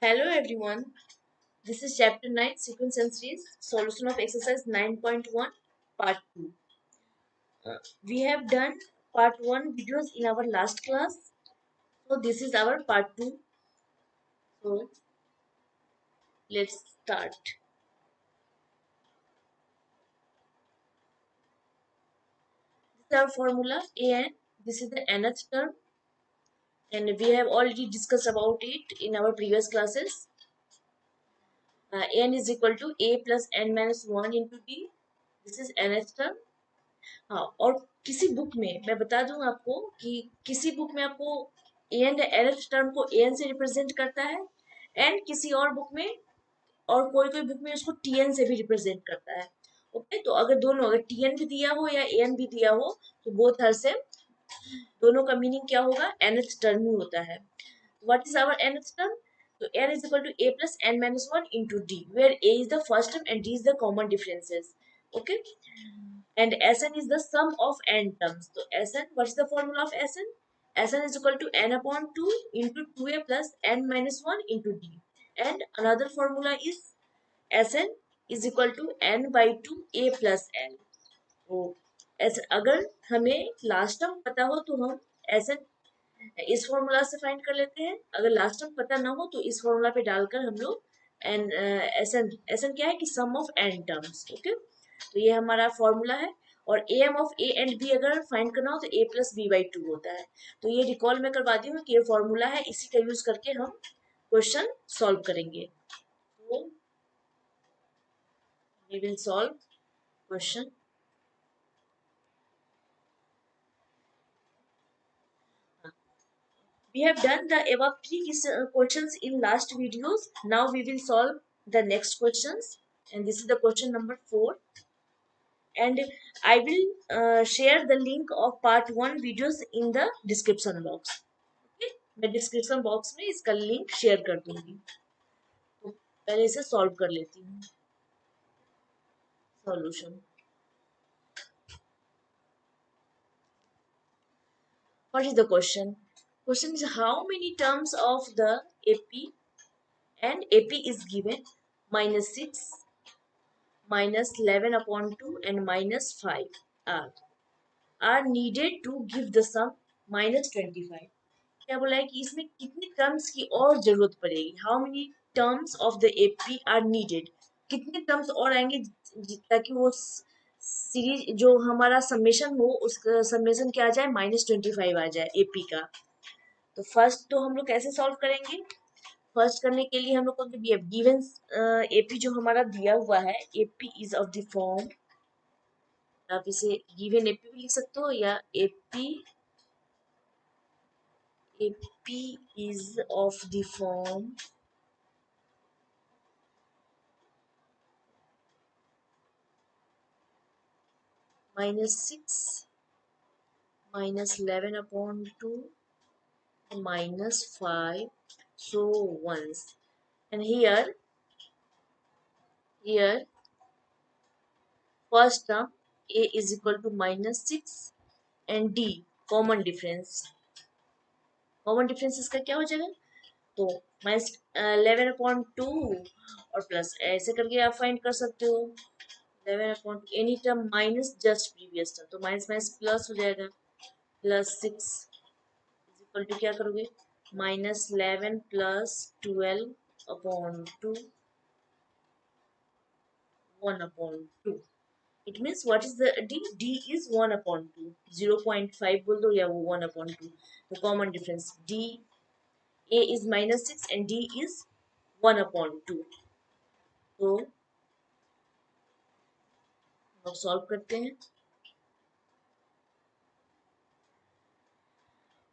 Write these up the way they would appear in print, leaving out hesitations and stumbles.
Hello everyone, this is chapter 9 sequence and series solution of exercise 9.1 part 2. We have done part 1 videos in our last class. So this is our part 2. So let's start. This is our formula an. This is the nth term and we have already discussed about it in our previous classes. An is equal to a plus n minus 1 into d. This is nth term. हाँ और किसी book में मैं बता दूं आपको कि किसी बुक में आपको एन एनथ टर्म को एन से रिप्रेजेंट करता है एंड किसी और बुक में और कोई कोई बुक में उसको टीएन से भी रिप्रेजेंट करता है। ओके, तो अगर दोनों अगर टीएन भी दिया हो या एन भी दिया हो तो बोथ हर से दोनों का मीनिंग क्या होगा, एनथ टर्म ही होता है। What is our nth term? So n is equal to a plus n minus 1 into d, where a is the first term and d is the common differences. Okay, and Sn is the sum of n terms. So Sn, what's the formula of Sn? Sn is equal to n upon 2 into 2a plus n minus 1 into d. And another formula is Sn is equal to n by 2 a plus l. तो ऐसे अगर हमें last term पता हो तो हम Sn इस formula से फाइंड कर लेते हैं। अगर लास्ट टर्म पता ना हो तो इस फॉर्मूला पे डालकर हम लोग एन एसएन एसएन क्या है कि sum of N terms. Okay, तो ये हमारा फॉर्मूला है। और A M of A and B अगर फाइंड करना हो तो A plus B by two होता है। तो ये रिकॉल मैं करवाती हूँ कि ये फॉर्मूला है, इसी का यूज करके हम क्वेश्चन सॉल्व करेंगे। तो we will solve question. We have done the above three questions in last videos. Now we will solve the next questions, and this is the question number 4. And I will share the link of part 1 videos in the description box. Okay, मैं description box में इसका link share कर दूंगी। तो पहले इसे solve कर लेती हूँ। Solution. What is the question? Question is how many terms of the AP, and AP is given -6, minus 11 upon 2 and minus 5 are are needed to give the sum -25। क्या बोला है कि इसमें कितनी टर्म्स की और जरूरत पड़ेगी, how many terms of the AP are needed, कितने टर्म्स और आएंगे ताकि वो सीरीज जो हमारा समेशन हो उसका समेशन क्या आ जाए, -25 आ जाए एपी का। तो फर्स्ट तो हम लोग कैसे सॉल्व करेंगे? फर्स्ट करने के लिए हम लोग को गिवन एपी जो हमारा दिया हुआ है, AP is of the form, आप इसे गिवन एपी भी लिख सकते हो या AP AP is of the form -6 -11 upon 2 -5 so once, and here first term a is equal to -6 and d common difference इसका क्या हो जाएगा, तो -11/2 और प्लस ऐसे करके आप फाइंड कर सकते हो 11/2 any term minus just previous term, तो माइनस माइनस प्लस हो जाएगा, +6 इज इक्वल टू क्या करोगे, -11 plus 12/2 1/2। It means what is the D, D is 1/2, 0.5 बोल दो या वो 1/2। तो common difference D a is -6 and d is 1/2। तो अब सॉल्व करते हैं।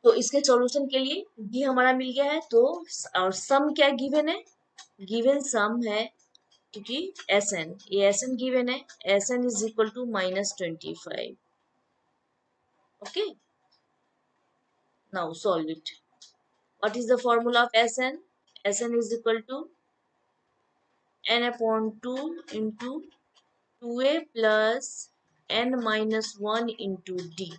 तो इसके सॉल्यूशन के लिए डी हमारा मिल गया है, तो और सम क्या गिवन है, गिवन सम है क्योंकि एस एन, ये एस एन गिवन है, S N is equal to -25। Okay, now solve it. What is the formula of S N? S N is equal to n/2 into 2a plus n-1 into d।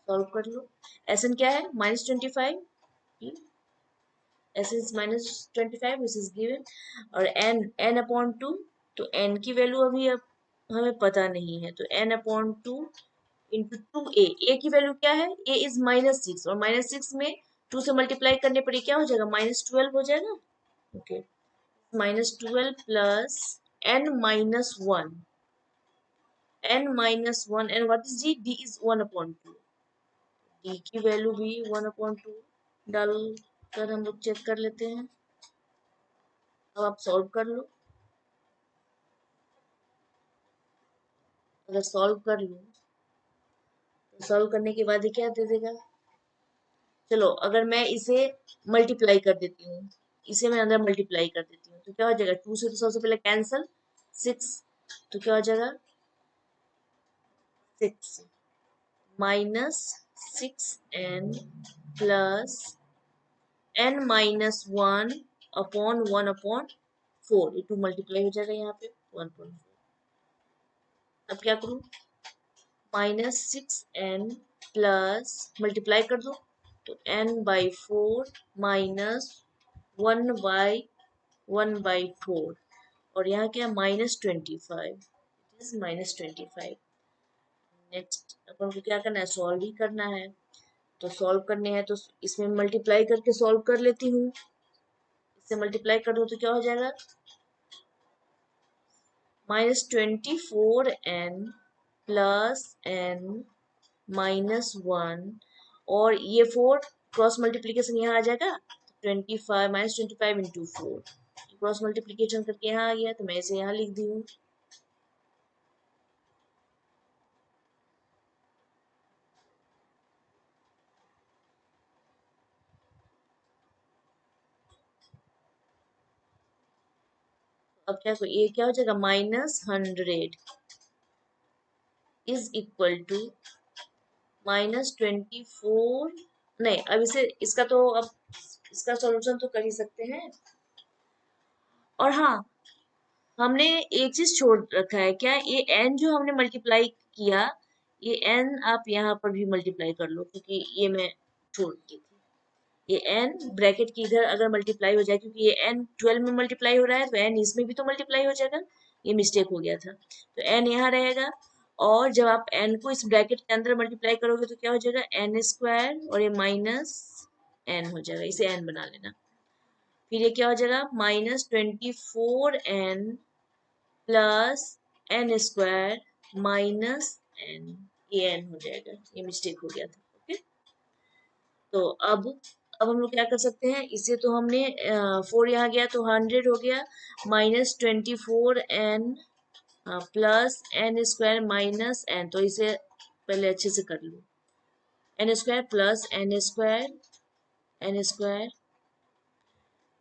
Solve कर लो। S N क्या है, -25, S N is -25 which is given, और n upon 2, तो n की value अभी अब हमें पता नहीं है, तो n upon 2 into 2a, a की वैल्यू क्या है, a इज -6, और -6 में 2 से मल्टीप्लाई करने पर क्या हो जाएगा, -12 हो जाएगा। Okay, -12 plus n-1, n-1, and what is d? d is 1 upon 2, d की वैल्यू भी 1 upon 2 डाल कर हम लोग चेक कर लेते हैं। अब आप सॉल्व कर लो, अगर सॉल्व कर लो तो सॉल्व करने के बाद ये क्या दे देगा, चलो अगर मैं इसे मल्टीप्लाई कर देती हूँ, इसे मैं अंदर मल्टीप्लाई कर देती हूँ, तो क्या हो जाएगा, 2 से तो सबसे पहले कैंसल, 6, तो क्या हो जाएगा, 6 -6n plus n-1 upon 1 upon 4, ये 2 मल्टीप्लाई हो जाएगा यहाँ पे 1.4। अब क्या करूँ, -6n प्लस मल्टीप्लाई कर दो, तो n/4 माइनस 1/4, और यहाँ क्या है -25, इट इज -25। नेक्स्ट अपन को क्या करना है, सॉल्व ही करना है, तो सॉल्व करने हैं तो इसमें मल्टीप्लाई करके सॉल्व कर लेती हूँ, इससे मल्टीप्लाई कर दो तो क्या हो जाएगा, -24n प्लस n-1, और ये 4 क्रॉस मल्टीप्लीकेशन यहाँ आ जाएगा, 25 -25 इंटू 4, क्रॉस मल्टीप्लीकेशन करके यहाँ आ गया, तो मैं इसे यहाँ लिख दी हूँ। अब ये क्या हो जाएगा, -100 इज इक्वल टू -24, नहीं अब इसे इसका तो अब इसका सॉल्यूशन तो कर ही सकते हैं। और हाँ, हमने एक चीज छोड़ रखा है, क्या, ये n जो हमने मल्टीप्लाई किया, ये n आप यहाँ पर भी मल्टीप्लाई कर लो, क्योंकि ये मैं छोड़ दी थी, ये n ब्रैकेट की इधर अगर मल्टीप्लाई हो जाए, क्योंकि ये n 12 में मल्टीप्लाई हो रहा है, तो n इसमें भी तो मल्टीप्लाई हो जाएगा, ये मिस्टेक हो गया था, तो n यहाँ रहेगा, और जब आप n को इस ब्रैकेट के अंदर मल्टीप्लाई करोगे तो क्या हो जाएगा, n², और ये माइनस n हो जाएगा, इसे n बना लेना, फिर ये क्या हो जाएगा, -24n plus n² minus n, ये n हो जाएगा, ये मिस्टेक हो गया था। ओके, तो अब हम लोग क्या कर सकते हैं, इसे तो हमने 4 यहाँ गया तो 100 हो गया, -24n plus n² minus n, तो इसे पहले अच्छे से कर लो, n² प्लस n²,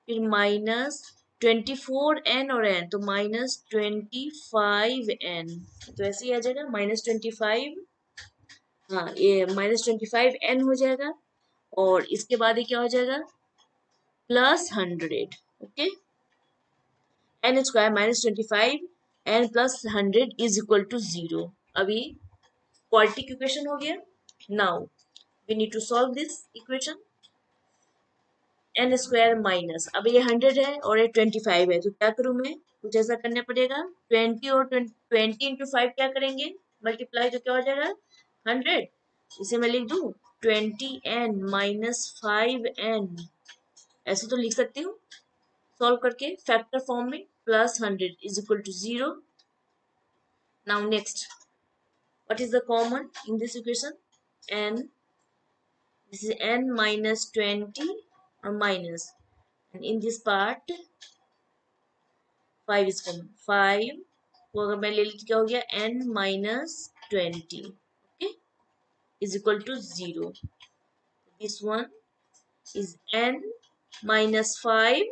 फिर -24n और n, तो -25n, तो ऐसे ही आ जाएगा -25, हाँ ये -25n हो जाएगा, और इसके बाद ये क्या हो जाएगा, +100, okay, n² -25 n plus 100 is equal to 0। अभी क्वाड्रेटिक इक्वेशन हो गया। Now we need to solve this equation, n² minus, अब ये 100 है और ये 25 है, तो क्या करूं मैं, कुछ ऐसा करना पड़ेगा, 20 और 20 इंटू 5 क्या करेंगे, मल्टीप्लाई, तो क्या हो जाएगा 100, इसे मैं लिख दूं 20n माइनस 5n, ऐसे तो लिख सकती हूँ सॉल्व करके फैक्टर फॉर्म में, +100 is equal to 0। Now next, what is the common in this equation, n, this is n minus 20 or minus, and in this part 5 is common, 5 को अगर मैं ले लेती क्या हो गया, n minus 20, okay, is equal to 0, this one is n minus 5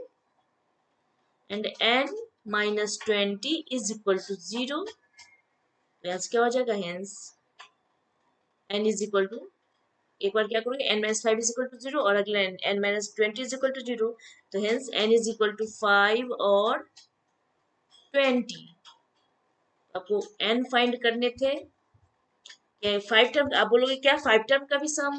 and n minus 20 is equal to 0, hence क्या हो जाएगा, hence n is equal to, एक बार क्या करोगे, n minus 5 is equal to 0, और अगला n minus 20 is equal to 0, तो hence n is equal to 5 और 20। आपको n फाइंड करने थे, क्या 5 टर्म, आप बोलोगे क्या 5 टर्म का भी सम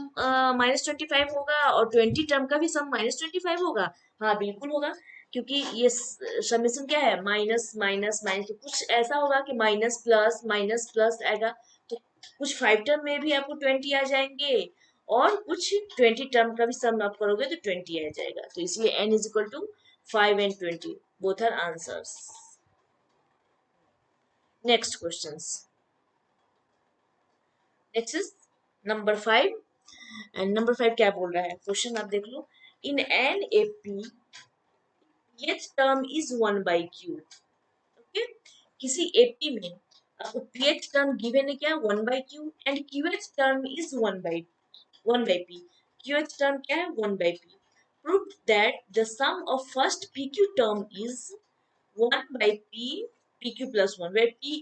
-25 होगा और 20 टर्म का भी सम -25 होगा? हाँ बिल्कुल होगा, क्योंकि ये समेशन क्या है, माइनस माइनस माइनस, तो कुछ ऐसा होगा कि माइनस प्लस आएगा, तो कुछ 5 टर्म में भी आपको 20 आ जाएंगे और कुछ 20 टर्म का भी सम आप करोगे तो 20 आ जाएगा, तो इसलिए n is equal to 5 and 20, both are answers. Next questions, next is number 5। And number 5 क्या बोल रहा है क्वेश्चन, आप देख लो। In an AP pH term is 1/q। Okay, किसी एपी में आपको pH टर्म गिवन है क्या, 1/q, and QH term is 1/p। QH term क्या है, 1/p। Prove that the sum of first PQ term is 1/p PQ plus 1 where p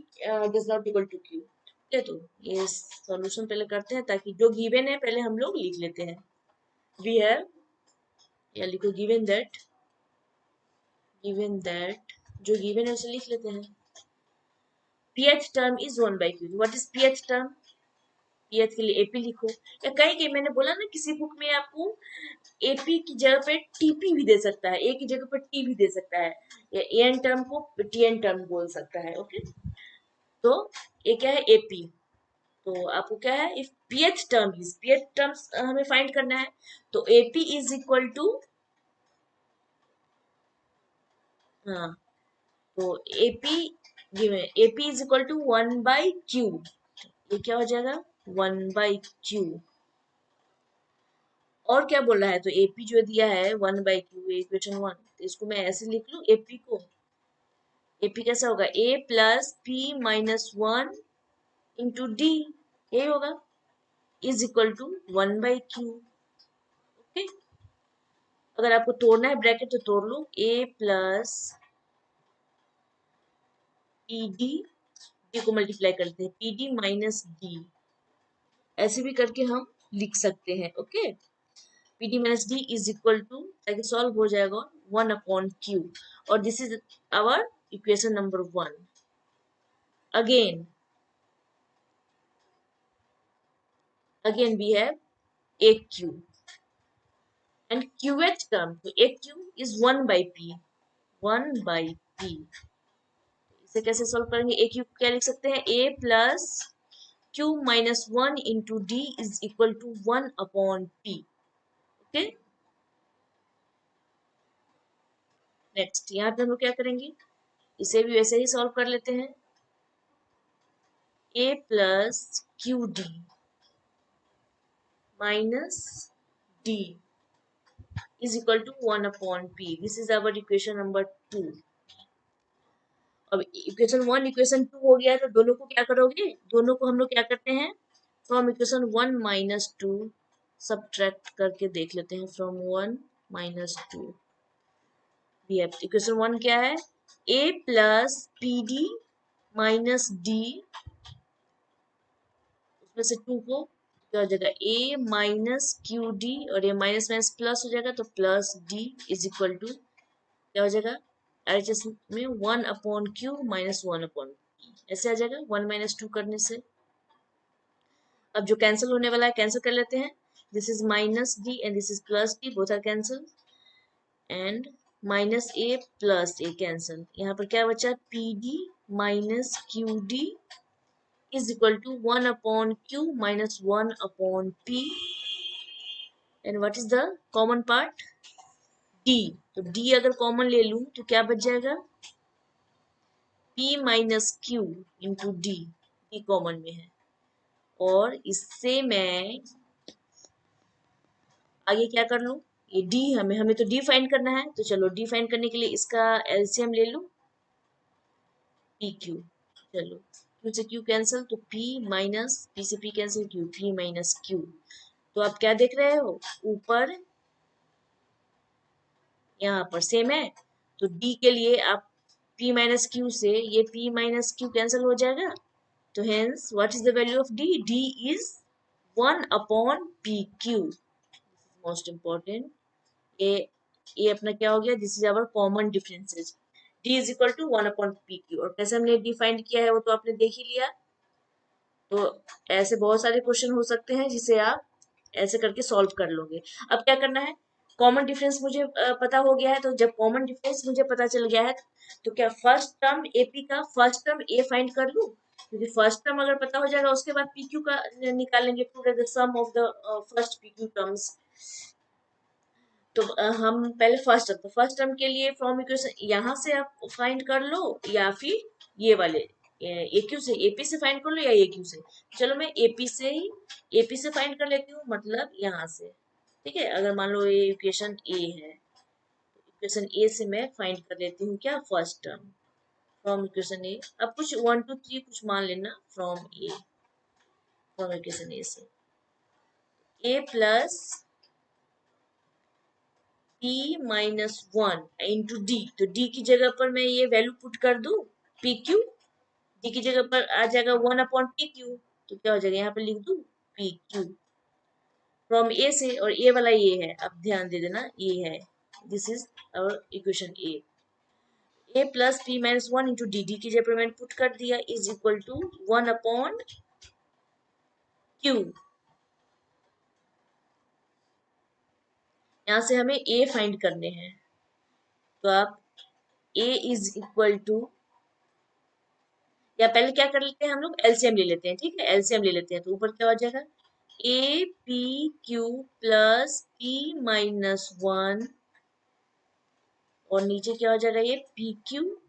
does not equal to q। ठीक है, तो ये solution पहले करते हैं ताकि जो गिवन है पहले हम लोग लिख लेते हैं। वी हैव, या लिखो गिवन दैट, जो गिवन है उसे लिख लेते हैं। pH term is 1/q। What is pH term, pH के लिए AP लिखो, या कहीं कहीं मैंने बोला ना किसी बुक में आपको AP की जगह पे TP भी दे सकता है, A की जगह पर T भी दे सकता है, या AN टर्म को TN टर्म बोल सकता है। ओके, तो ये क्या है AP, तो आपको क्या है, if pH term is, pH terms हमें फाइंड करना है, तो AP इज इक्वल टू, हाँ, तो AP given, AP is equal to 1/q, ये क्या हो जाएगा 1/q। और क्या बोल रहा है, तो AP जो दिया है 1/q, इक्वेशन 1, तो इसको मैं ऐसे लिख लूं AP को, AP कैसा होगा, A plus P -1 into D, यही होगा, is equal to 1/q। Okay, अगर आपको तोड़ना है ब्रैकेट तो तोड़ लो, A प्लस PD, D को मल्टीप्लाई करते हैं, PD माइनस D, ऐसे भी करके हम लिख सकते हैं। Okay, PD minus D is equal to, ताकि सॉल्व हो जाएगा 1/q, और this is our equation number 1। Again we have AQ and QH term, तो AQ is 1/p, 1/p। इसे कैसे सॉल्व करेंगे, AQ क्या लिख सकते हैं, A plus Q -1 into D is equal to 1/p। Okay, next यहाँ पे हम लोग क्या करेंगे, इसे भी वैसे ही सॉल्व कर लेते हैं। A plus QD minus D is equal to 1/p। This is our equation number 2। अब इक्वेशन 1 इक्वेशन 2 हो गया है, तो दोनों को क्या करोगे, दोनों को हम लोग क्या करते हैं, फ्रॉम इक्वेशन 1 -2 सब्ट्रैक्ट करके देख लेते हैं, फ्रॉम 1 -2 वी हैव, इक्वेशन 1 क्या है, A plus PD minus D, उसमें से 2 को क्या हो जाएगा, A माइनस QD, और ये माइनस माइनस प्लस हो जाएगा, तो plus D is equal to क्या हो जाएगा, RHS में 1/q माइनस 1/p, ऐसे आ जाएगा 1 -2 करने से। अब जो कैंसिल होने वाला है कैंसिल कर लेते हैं, this is minus D and this is plus D, both are cancel, and minus A plus A cancel, यहाँ पर क्या बचा, PD minus QD is equal to 1/q minus 1/p, and what is the common part, D, तो D अगर common ले लूं तो क्या बच जाएगा, P minus Q into D common में है, और इससे मैं आगे क्या कर लूं, ये D हमें तो D फाइंड करना है, तो चलो D फाइंड करने के लिए इसका एलसीएम ले लूं, PQ, चलो Q से Q कैंसिल, तो P माइनस P से P cancel, P minus Q, तो आप क्या देख रहे हो, ऊपर यहाँ पर सेम है, तो D के लिए आप P माइनस Q से ये P माइनस Q कैंसिल हो जाएगा, तो hence what is the value of D, D is 1/PQ, most important, ये अपना क्या हो गया, this is our common differences, D is equal to 1/PQ, और कैसे हमने डिफाइन किया है वो तो आपने देख ही लिया। तो ऐसे बहुत सारे क्वेश्चन हो सकते हैं जिसे आप ऐसे करके सॉल्व कर लोगे। अब क्या करना है, कॉमन डिफरेंस मुझे पता हो गया है, तो जब कॉमन डिफरेंस मुझे पता चल गया है तो क्या फर्स्ट टर्म एपी का फर्स्ट टर्म ए फाइंड कर लूं, क्योंकि फर्स्ट टर्म अगर पता हो जाएगा उसके बाद पीक्यू का निकालेंगे, the sum of the first PQ terms. तो हम पहले फर्स्ट टर्म के लिए फ्रॉम इक्वेशन यहाँ से आप फाइंड कर लो, या फिर ये वाले ए क्यू से, एपी से फाइंड कर लो या ए क्यू से। चलो मैं एपी से फाइंड कर लेती हूँ, मतलब यहाँ से। ठीक है, अगर मान लो ये इक्वेशन ए है, इक्वेशन ए से मैं फाइंड कर लेती हूँ क्या, first term from equation A. अब कुछ 1 2 3 कुछ मान लेना from A, from equation A से A plus p minus 1 into D, तो डी की जगह पर मैं ये वैल्यू पुट कर दूं पी क्यू, डी की जगह पर आ जाएगा 1/pq, तो क्या हो जाएगा, यहाँ पर लिख दूं पी क्यू फ्रॉम ए से, और ए वाला ये है, अब ध्यान दे देना ये है, this is our equation A plus P minus 1 into D, D की जगह पर मैंने पुट कर दिया इज इक्वल टू 1/q। यहाँ से हमें ए फाइंड करने हैं, तो आप ए इज इक्वल टू, या पहले क्या कर लेते हैं हम लोग, एलसीएम ले लेते हैं। ठीक है, एलसीएम ले लेते हैं, तो ऊपर क्या हो जाएगा, A P Q plus P minus 1, और नीचे क्या हो जाएगा, ये P Q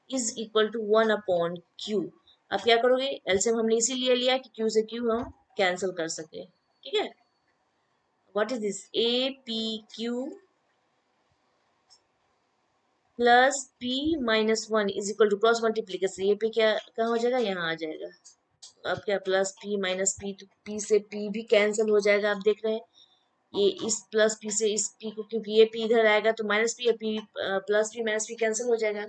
is equal to 1/q। अब क्या करोगे, एलसीएम हमने इसीलिए लिया कि क्यू से क्यू हम कैंसिल कर सके। ठीक है, what is this, A P Q plus P minus 1 is equal to, cross multiplication, ये पे क्या कहाँ हो जाएगा, यहाँ आ जाएगा। अब क्या, प्लस पी माइनस पी, तो पी से पी भी कैंसिल हो जाएगा, आप देख रहे हैं, ये इस प्लस पी से इस पी को, क्योंकि ये पी इधर आएगा तो minus P, P plus P minus P cancel हो जाएगा।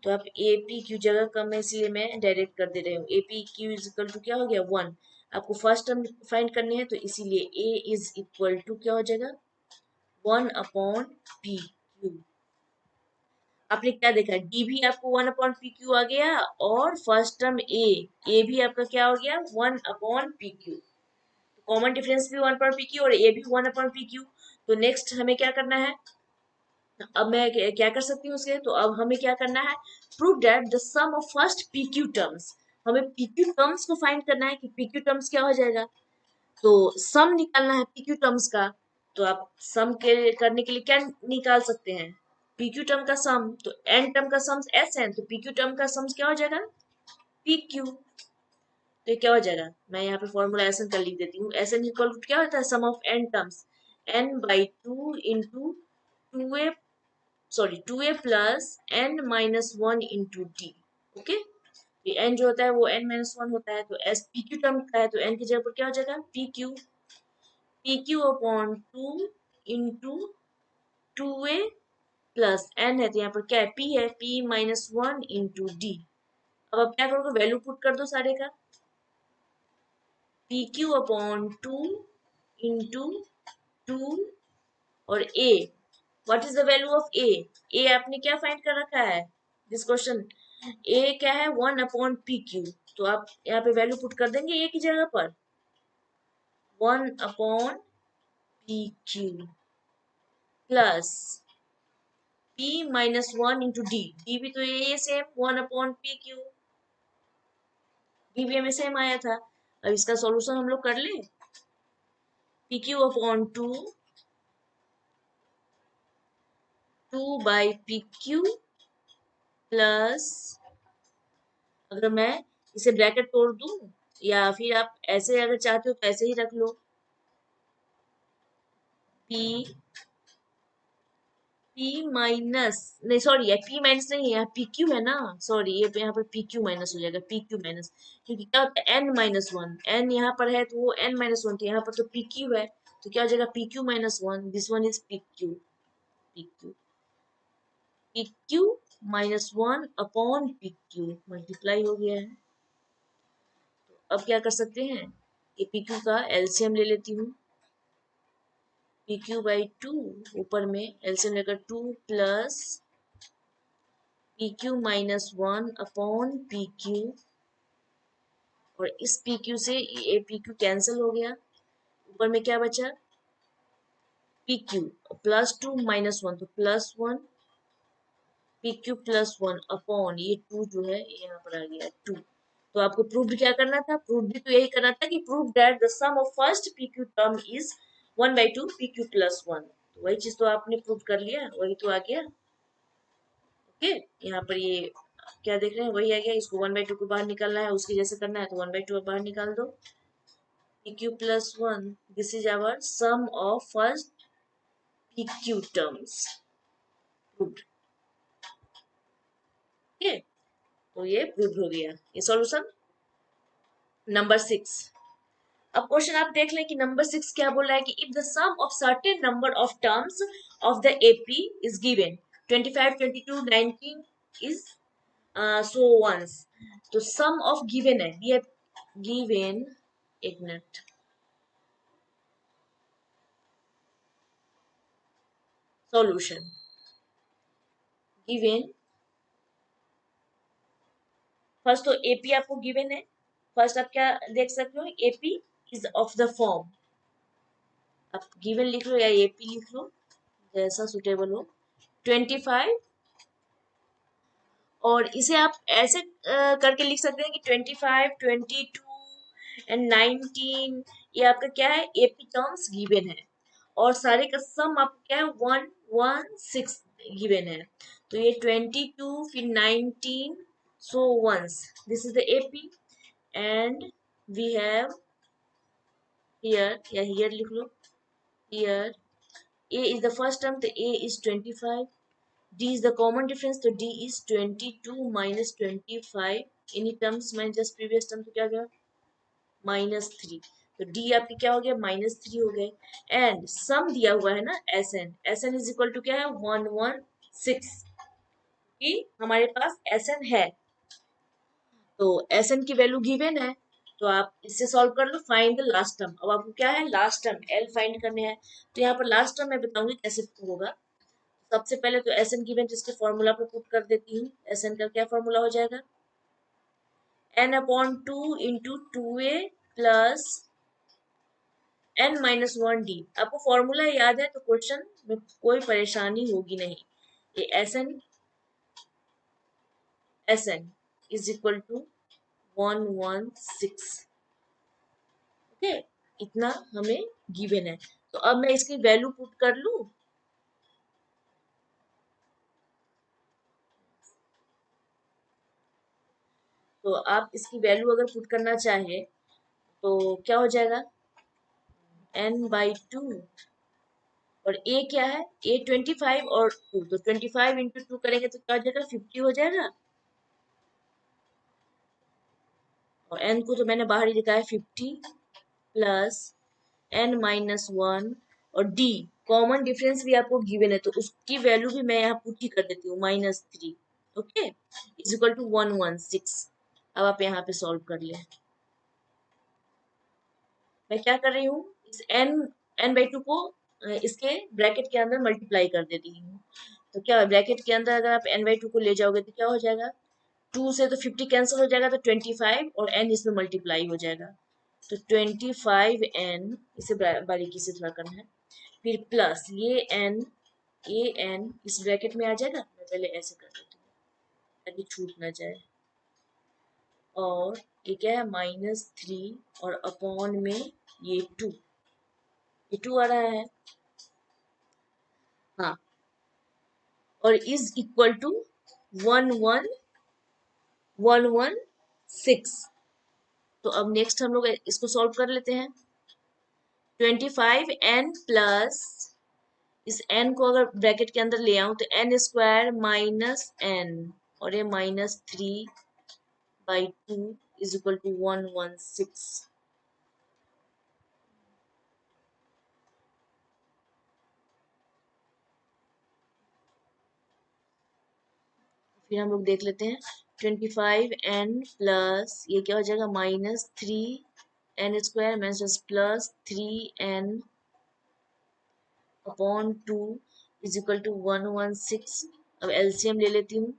तो अब ए पी क्यू जगह कम है, इसलिए मैं डायरेक्ट कर दे रही हूँ, A P Q is equal to क्या हो गया, 1। आपको फर्स्ट टर्म फाइंड करने हैं, तो इसीलिए ए इज इक्वल टू क्या हो जाएगा, 1/pq। आपने क्या देखा, डी भी आपको 1/pq आ गया, और फर्स्ट टर्म ए भी आपका क्या हो गया, 1/pq। कॉमन डिफरेंस भी 1/pq और ए भी 1/pq। तो नेक्स्ट हमें क्या करना है, अब मैं क्या कर सकती हूँ उसके, तो अब हमें क्या करना है, prove that the sum of first PQ terms. हमें पीक्यू टर्म्स को फाइंड करना है कि पीक्यू टर्म्स क्या हो जाएगा, तो सम निकालना है पीक्यू टर्म्स का। तो आप सम के करने के लिए क्या निकाल सकते हैं, पीक्यू टर्म का सम, तो एन टर्म का सम एस एन, तो पीक्यू टर्म का सम क्या हो जाएगा, पीक्यू। तो ये क्या हो जाएगा, मैं यहाँ पे फॉर्मूला एस एन का लिख देती हूँ, एस एन इक्वल टू क्या होता है, sum of N terms, n/2 into two A, sorry 2a plus n-1 into D. Okay, ये n जो होता है वो n-1 होता है, तो s pq टर्म का है, तो n की जगह पर क्या हो जाएगा, pq upon 2 into 2a plus n है, तो यहाँ पर क्या है, p है, p-1 इंटू डी। अब आप क्या करोगे, वैल्यू पुट कर दो सारे का, pq अपॉन 2 इंटू 2 और a, what is the value of A, A आपने क्या फाइंड कर रखा है, दिस क्वेश्चन, ए क्या है, 1/pq। तो आप यहाँ पे वैल्यू पुट कर देंगे ए की जगह पर, 1/pq plus p-1 into D, D भी तो ये सेम 1/pq, डी भी हमें सेम आया था। अब इसका सॉल्यूशन हम लोग कर ले, pq अपॉन 2/pq प्लस, अगर मैं इसे ब्रैकेट तोड़ दूं, या फिर आप ऐसे अगर चाहते हो तो ऐसे ही रख लो, p p माइनस, नहीं सॉरी, p माइनस नहीं है, यहाँ पी क्यू है ना, सॉरी ये यहाँ पर पी क्यू माइनस हो जाएगा, पी क्यू माइनस, क्योंकि क्या होता है n-1, n यहाँ पर है तो वो n-1 थी, यहाँ पर तो पी क्यू है, तो क्या हो जाएगा, P Q minus 1, this one is P Q, P Q, P Q minus 1/pq multiply हो गया है। अब क्या कर सकते हैं, ये पी क्यू का एलसीएम ले लेती हूँ, pq/2, ऊपर में एलसीएम लेकर 2 प्लस pq-1/pq और इस पी क्यू से ये पी क्यू कैंसिल हो गया, ऊपर में क्या बचा, पी क्यू +2 - 1 तो +1 पी क्यू +1 अपॉन ये 2 जो है यहाँ पर आ गया 2। तो आपको प्रूव क्या करना था, प्रूव भी तो यही करना था कि prove that the sum of first P Q term is 1/2 P Q +1। तो वही चीज तो आपने प्रूव कर लिया, वही तो आ गया। ओके, यहाँ पर ये क्या देख रहे हैं, वही आ गया। इसको 1/2 को बाहर निकालना है, उसके जैसे करना है तो 1/2 बाहर निकाल दो। pq +1, this is our sum of first pq terms proved. Okay, तो ये प्रूव हो गया, ये सॉल्यूशन नंबर 6। अब क्वेश्चन आप देख लें कि नंबर 6 क्या बोल रहा है कि if the sum of certain number of terms of the AP is given 25, 22, 19 इज so once, तो सम ऑफ गिवन है, ये गिवन, एक मिनट, सॉल्यूशन गिवन, फर्स्ट तो एपी आपको गिवन है, फर्स्ट आप क्या देख सकते हो, AP is of the form, आप गिवन लिख लो या एपी लिख लो जैसा सुटेबल हो, 25, और इसे आप ऐसे करके लिख सकते हैं कि 25, 22 एंड 19, ये आपका क्या है, एपी टर्म्स गिवन है, और सारे का सम आपको क्या है 116 गिवन है। तो ये 22 फिर 19 so once, this is the AP and we have here, या हियर लिख लो, here a is the first term, तो a is 25, d is the common difference, तो d is 22 minus 25, any terms minus just previous term, तो क्या गया -3, तो d आपके क्या हो गया -3 हो गए, एंड सम दिया हुआ है ना S N is equal to क्या है 116, कि हमारे पास एस एन है, तो एस एन की वैल्यू गिवन है, तो आप इससे सॉल्व कर लो, फाइंड द लास्ट टर्म। अब आपको क्या है, लास्ट टर्म एल फाइंड करने हैं, तो यहाँ पर लास्ट टर्म मैं बताऊंगी कैसे होगा। सबसे पहले तो एस एन गिवन, जिसके फॉर्मूला पे पुट कर देती हूँ, एस एन का क्या फॉर्मूला हो जाएगा, n/2 into 2a plus n-1d। आपको फॉर्मूला याद है तो क्वेश्चन में कोई परेशानी होगी नहीं। ये S N is equal to 116, okay, इतना हमें गिवन है। तो अब मैं इसकी वैल्यू पुट कर लूं, तो आप इसकी वैल्यू अगर पुट करना चाहे तो क्या हो जाएगा, n/2, और a क्या है, a 25 और 2, तो 25 इंटू 2 करेंगे तो क्या हो जाएगा 50 हो जाएगा, और n को तो मैंने बाहर ही लिखा है 50 प्लस n-1, और d कॉमन डिफरेंस भी आपको गिवन है, तो उसकी वैल्यू भी मैं यहाँ पुट ही कर देती हूँ -3, ओके, इज इक्वल टू 116। अब आप यहाँ पे सॉल्व कर लें, मैं क्या कर रही हूँ, इस n/2 को इसके ब्रैकेट के अंदर मल्टीप्लाई कर देती हूँ, तो क्या ब्रैकेट के अंदर अगर आप n/2 को ले जाओगे तो क्या हो जाएगा, 2 से तो 50 कैंसिल हो जाएगा, तो 25 और n इसमें मल्टीप्लाई हो जाएगा, तो 25n, इसे बारीकी से थोड़ा करना है, फिर प्लस ये n इस ब्रैकेट में आ जाएगा, मैं पहले ऐसे कर देती हूँ ताकि छूट ना जाए, और ये क्या है -3, और अपॉन में ये 2, ये 2 आ रहा है, हाँ, और इज इक्वल टू 11116। तो अब नेक्स्ट हम लोग इसको सॉल्व कर लेते हैं, 25n प्लस, इस n को अगर ब्रैकेट के अंदर ले आऊं तो n² माइनस n, और ये -3/2 इज इक्वल टू 116। फिर हम लोग देख लेते हैं, 25n प्लस ये क्या हो जाएगा -3n² minus plus 3n upon 2 is equal to 116। अब एलसीएम ले लेती हूँ,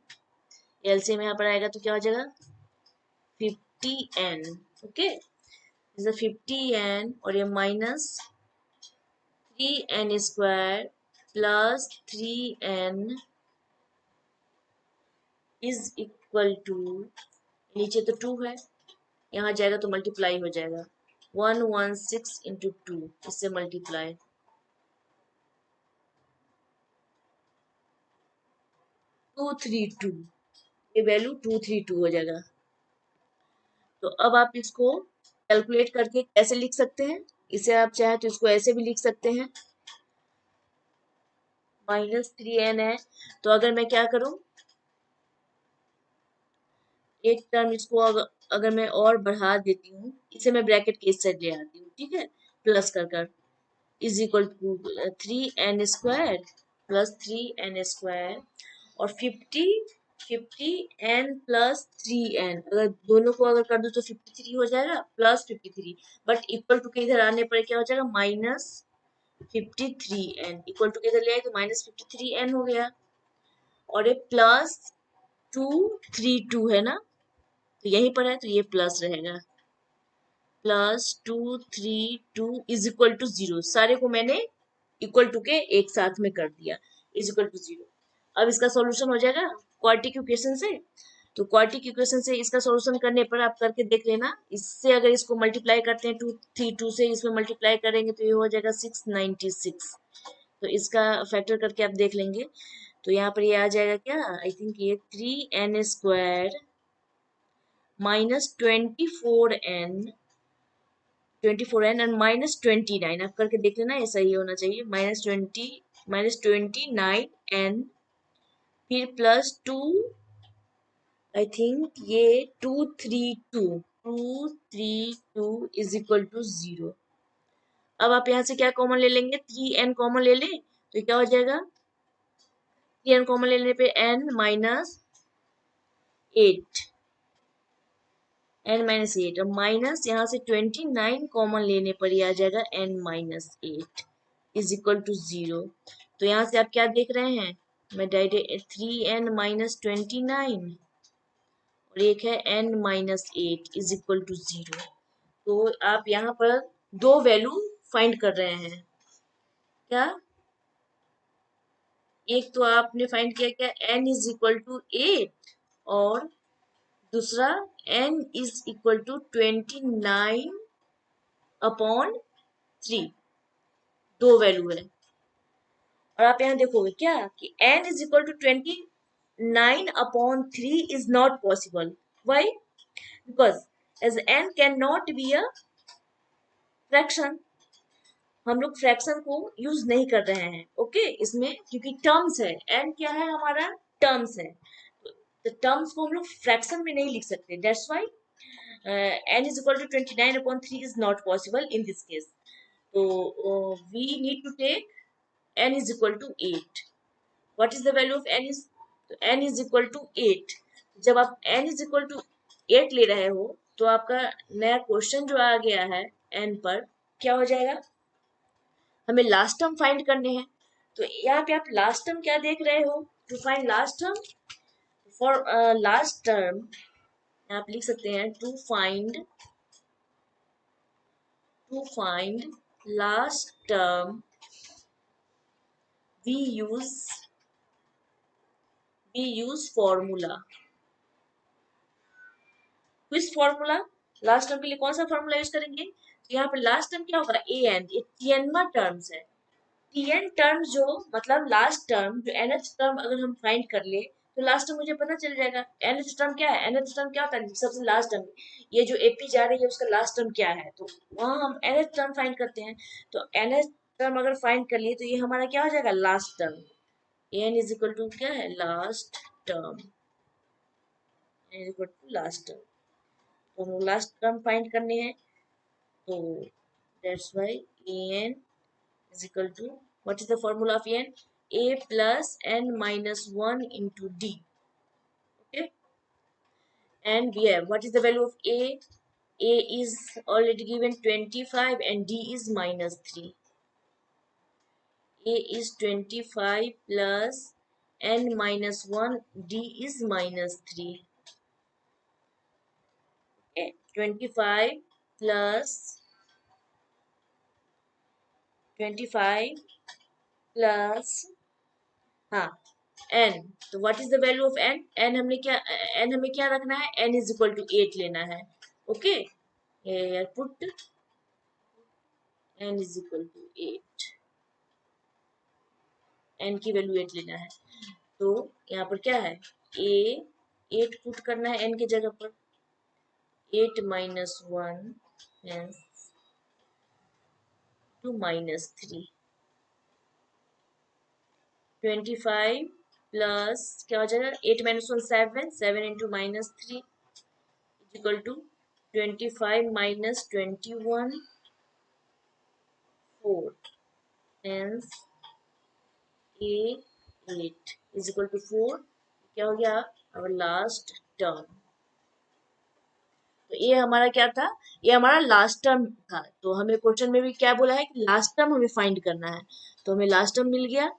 एलसीएम यहाँ पर आएगा तो क्या हो जाएगा 50n ओके, इज 50n और ये minus 3n² plus 3n is equal to, नीचे तो 2 है, यहाँ जाएगा तो मल्टीप्लाई हो जाएगा, 116 इंटू 2, इससे मल्टीप्लाई 232, ये वैल्यू 232 हो जाएगा। तो अब आप इसको कैलकुलेट करके कैसे लिख सकते हैं, इसे आप चाहे तो इसको ऐसे भी लिख सकते हैं, -3n है, तो अगर मैं क्या करूं, एक टर्म इसको अगर मैं और बढ़ा देती हूँ, इसे मैं ब्रैकेट के इस साइड ले आती हूँ, ठीक है, प्लस कर is equal to 3n² plus 3n² और 50n प्लस 3n, अगर दोनों को अगर कर दो तो 53 हो जाएगा प्लस 53, बट इक्वल टू के इधर आने पर क्या हो जाएगा, -53n, इक्वल टू के इधर ले आए तो -53n हो गया, और ये प्लस 232 है ना, तो यहीं पर है तो ये प्लस रहेगा, +232 इज इक्वल टू 0, सारे को मैंने इक्वल टू के एक साथ में कर दिया, इज इक्वल टू 0। अब इसका सॉल्यूशन हो जाएगा क्वाड्रेटिक इक्वेशन से, तो क्वाड्रेटिक इक्वेशन से इसका सॉल्यूशन करने पर आप करके देख लेना, इससे अगर इसको मल्टीप्लाई करते हैं 232 से, इसमें मल्टीप्लाई करेंगे तो ये हो जाएगा 696, तो इसका फैक्टर करके आप देख लेंगे, तो यहाँ पर ये आ जाएगा क्या, आई थिंक ये 3n² -24n एंड -29, आप करके देख लेना, ये सही होना चाहिए, -29n, फिर +2, आई थिंक ये 232 इज इक्वल टू 0। अब आप यहाँ से क्या कॉमन ले लेंगे, 3n कॉमन ले लें तो क्या हो जाएगा, 3n कॉमन ले लेने पे n-8, n-8 और माइनस यहाँ से 29 कॉमन लेने पर ही आ जाएगा n-8 इज इक्वल टू 0। तो यहाँ से आप क्या देख रहे हैं, मैं डायरेक्ट 3n-29 और एक है n-8 इज इक्वल टू 0। तो आप यहाँ पर दो वैल्यू फाइंड कर रहे हैं, क्या, एक तो आपने फाइंड किया क्या, n इज इक्वल टू 8 और दूसरा n इज इक्वल टू 29/3, दो वैल्यू है। और आप यहाँ देखोगे क्या कि n is equal to 29/3 is not possible, why, because as n can not be a fraction, हम लोग फ्रैक्शन को यूज नहीं कर रहे हैं, ओके, इसमें क्योंकि टर्म्स है, n क्या है हमारा, टर्म्स है, तो टर्म्स को हम लोग फ्रैक्शन में नहीं लिख सकते, that's why n is equal to 29/3 is not possible in this case. So we need to take n is equal to 8. What is the value of n is, n is equal to 8, जब आप n is equal to 8 ले रहे हो तो आपका नया question जो आ गया है n पर क्या हो जाएगा, हमें लास्ट टर्म फाइंड करने हैं, तो यहाँ पे आप लास्ट टर्म क्या देख रहे हो, to find last term, for last term आप लिख सकते हैं to find last term we use formula, which formula, last term के लिए कौन सा फॉर्मूला यूज करेंगे, तो यहाँ पर लास्ट टर्म क्या होगा, an, ये tnवा टर्म्स है, tn टर्म्स जो मतलब लास्ट टर्म जो nth टर्म अगर हम फाइंड कर ले तो लास्ट टर्म मुझे पता चल जाएगा, nth टर्म क्या है, nth टर्म क्या होता है, सबसे लास्ट टर्म, ये जो AP जा रही है उसका लास्ट टर्म क्या है, तो वहां हम nth टर्म फाइंड करते हैं, तो nth टर्म अगर फाइंड कर लिए तो ये हमारा क्या हो जाएगा, last term, n is equal to क्या है, last term, n is equal to last term, तो हम लास्ट टर्म फाइंड करने हैं, तो that's why an is equal to, what is the formula of n, a plus n minus 1 into d, okay, and we have what is the value of a is already given 25 and d is -3, a is 25 plus n minus 1, d is -3, okay, 25 plus 25 plus हाँ n। तो what is the value of n? n हमें क्या रखना है? n is equal to 8 लेना है। Okay, put n is equal to 8, n की value 8 लेना है। तो यहाँ पर क्या है? a 8 पुट करना है n की जगह पर, 8 माइनस 1 टू माइनस 3, 25 प्लस क्या हो जाएगा? 8 minus 1 7, 7 into minus 3 equal to 25 minus 21 4, hence a 8 is equal to 4। क्या हो गया? our last term। तो ये हमारा क्या था? ये हमारा लास्ट टर्म था। तो हमें क्वेश्चन में भी क्या बोला है कि लास्ट टर्म हमें फाइंड करना है। तो हमें लास्ट टर्म मिल गया।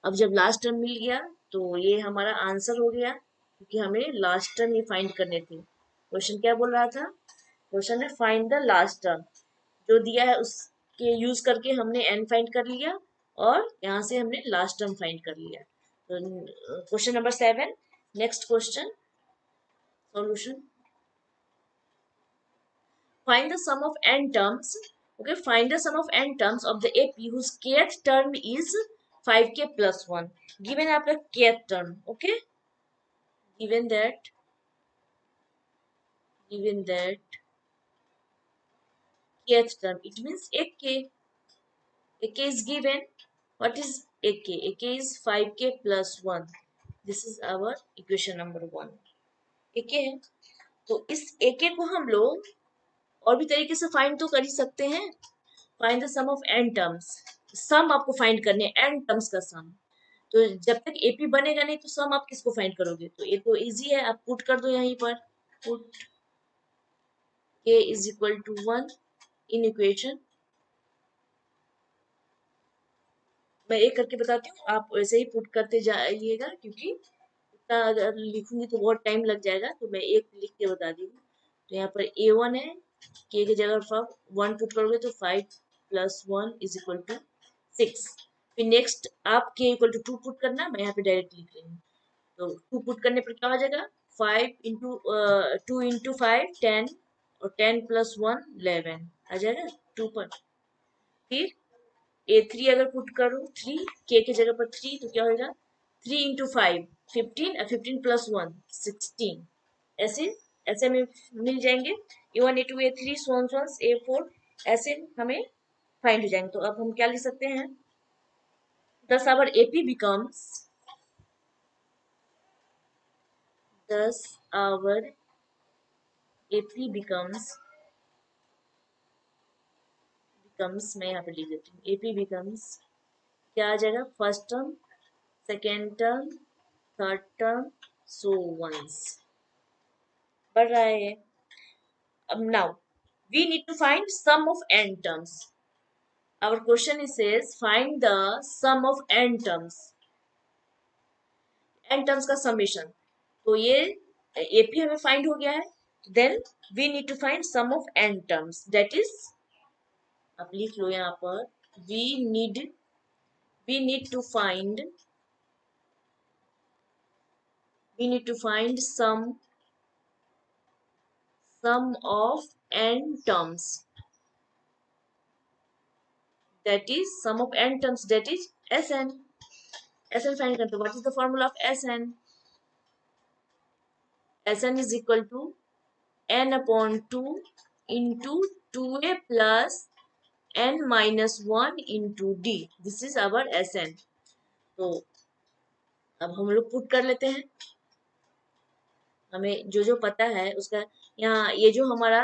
अब जब लास्ट टर्म मिल गया तो ये हमारा आंसर हो गया, क्योंकि हमें लास्ट टर्म ये फाइंड करने थे। क्वेश्चन क्या बोल रहा था? क्वेश्चन है फाइंड द लास्ट टर्म। जो दिया है उसके यूज करके हमने एन फाइंड कर लिया और यहाँ से हमने लास्ट टर्म फाइंड कर लिया। तो question number 7, next question solution. Find the sum of n terms. Okay, find the sum of n terms of the AP whose kth term is 5k plus 1. Given आपका kth term, okay? Given that kth term, it means AK. AK is given. What is AK? AK is 5k plus 1. This is our equation number 1. AK है। तो इस AK को हम लोग और भी तरीके से फाइंड तो कर ही सकते हैं। Find the sum of n terms. Sum आपको फाइंड करने हैं, n टर्म्स का सम। तो जब तक एपी बनेगा नहीं तो सम आप किसको फाइंड करोगे? तो ये तो इजी है, आप पुट कर दो यहीं पर, put k is equal to 1 in equation. मैं एक करके बताती हूँ, आप वैसे ही पुट करते जाइएगा, क्योंकि इतना अगर लिखूंगी तो बहुत टाइम लग जाएगा। तो मैं एक लिख के बता दी हूँ। तो यहाँ पर a1 है, k की जगह पर 1 पुट करोगे तो 5 प्लस 1 इज इक्वल टू 6। फिर नेक्स्ट आप k इक्वल टू 2 पुट करना, मैं यहाँ पे डायरेक्ट लिख रही हूँ। तो 2 पुट करने पर क्या हो जाएगा? 5 इंटू 2 इंटू 5 10 और 10 प्लस 1 11 आ जाएगा 2 पर। फिर a3 अगर पुट करूँ 3 k की जगह पर 3 तो क्या होगा? 3 इंटू 5 15 और 15 प्लस 1 16। ऐसे ऐसे में मिल जाएंगे a1 a2 a3 so on a4, ऐसे हमें फाइंड हो जाएंगे। तो अब हम क्या लिख सकते हैं? thus our AP becomes thus our AP becomes मैं यहाँ पे लिख देती हूँ, AP becomes क्या आ जाएगा? First term, second term, third term, so once बढ़ रहा है। अब now we need to find sum of n terms. Our question is says find the sum of n terms. n terms का summation। तो ये AP हमें find हो गया है। Then we need to find sum of n terms. That is, आप लिख लो यहाँ पर, we need to find sum of n terms. That is sum of n terms, that is Sn। Sn find करते, what is the formula of Sn? Sn is equal to n upon 2 into 2a plus n minus 1 into d। This is our Sn। तो अब हम लोग put कर लेते हैं, हमें जो जो पता है उसका। यहाँ ये जो हमारा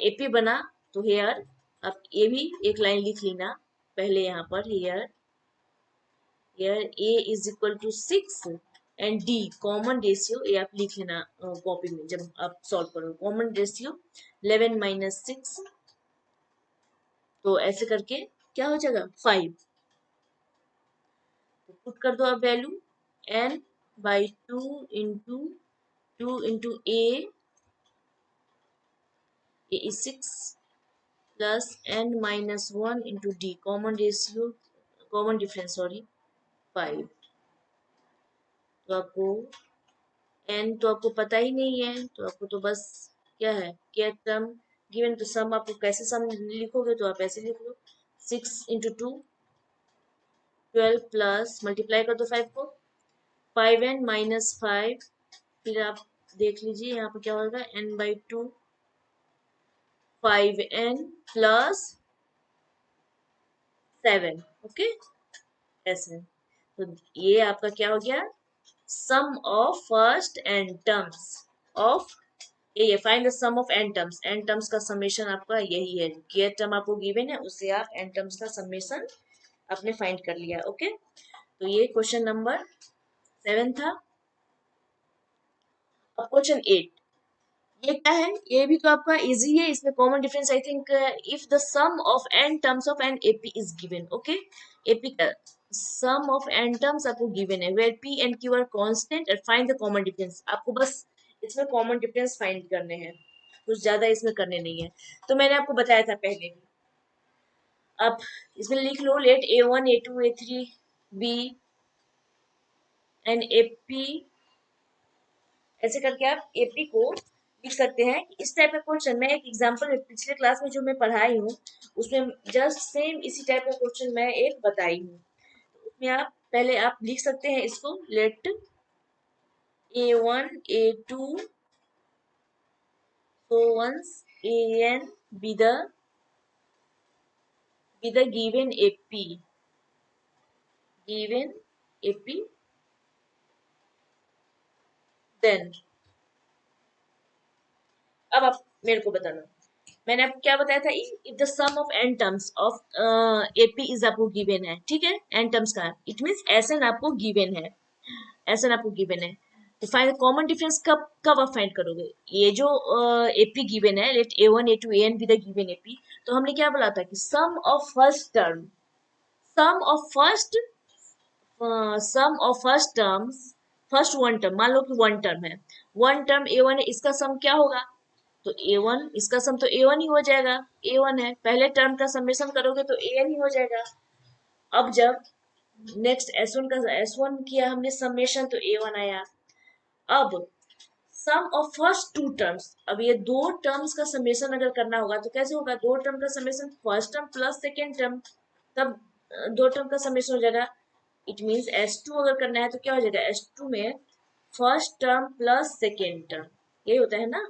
एपी बना, तो हेयर आप ये भी एक लाइन लिख लेना पहले यहाँ पर। Here a is equal to 6 and d common ratio, ये आप लिख लेना कॉपी में जब आप सॉल्व करो। कॉमन रेशियो 11 माइनस 6, तो ऐसे करके क्या हो जाएगा? 5। तो पुट कर दो अब value, n by 2 into 2 into a A is 6 plus n minus 1 into D, common ratio, common difference sorry 5। तो आपको n तो आपको पता ही नहीं है, तो आपको तो बस क्या है, क्या टर्म गिवन, तो सम आपको कैसे सम लिखोगे, तो आप ऐसे लिख लो 6 इंटू 2 12 प्लस मल्टीप्लाई कर दो 5 को, 5n माइनस 5, फिर आप देख लीजिए यहाँ पर क्या होगा, n/2 5n प्लस 7। ओके, ऐसे। तो ये आपका क्या हो गया, sum of first and terms of, ये find the sum of N terms, n terms का समेशन आपका यही है, के टर्म आपको गिवन है उससे आप एन टर्म्स का समेशन आपने फाइंड कर लिया। ओके, तो ये क्वेश्चन नंबर 7 था। अब क्वेश्चन 8, ये क्या है, ये भी तो आपका इजी है, इसमें common difference I think, if the sum of N terms of an AP is given. Okay, AP का सम ऑफ एन टर्म्स आपको गिवन है, where P and Q are constant, and find the common difference. आपको बस इसमें common difference find करने हैं, कुछ ज्यादा इसमें करने नहीं है। तो मैंने आपको बताया था पहले भी, अब इसमें लिख लो, let a1 a2 a3 b and AP, ऐसे करके आप एपी को लिख सकते हैं। इस टाइप का क्वेश्चन, मैं एक एग्जांपल पिछले क्लास में जो मैं पढ़ाई हूँ उसमें जस्ट सेम इसी टाइप का क्वेश्चन मैं एक बताई हूँ। उसमें आप पहले आप लिख सकते हैं इसको, late a1 a2 so once an be the given ap then, अब आप मेरे को बताना, मैंने आपको क्या बताया था, if the sum of N terms of AP is आपको गिवन है, ठीक है, एन टर्म्स का इट मींस एसएन आपको गिवन है, एसएन आपको गिवन है, तो फाइंड कॉमन डिफरेंस कब कब आप फाइंड करोगे, ये जो एपी गिवन है, let a1 a2 an be the given AP, तो हमने क्या बोला था कि sum of first term, sum of first sum of first terms, first one term, मान लो कि वन टर्म है, वन टर्म a1 है, इसका सम क्या होगा, तो a1, इसका सम तो a1 ही हो जाएगा, a1 है, पहले टर्म का समेशन करोगे तो an ही हो जाएगा। अब जब नेक्स्ट s1 का s1 किया हमने समेशन, तो a1 आया। अब सम ऑफ फर्स्ट टू टर्म्स, अब ये दो टर्म्स का समेशन अगर करना होगा तो कैसे होगा, दो टर्म का summation first term plus second term, तब दो टर्म का समेशन हो जाएगा। इट मीन्स s2 अगर करना है तो क्या हो जाएगा, s2 में first term plus second term, यही होता है ना।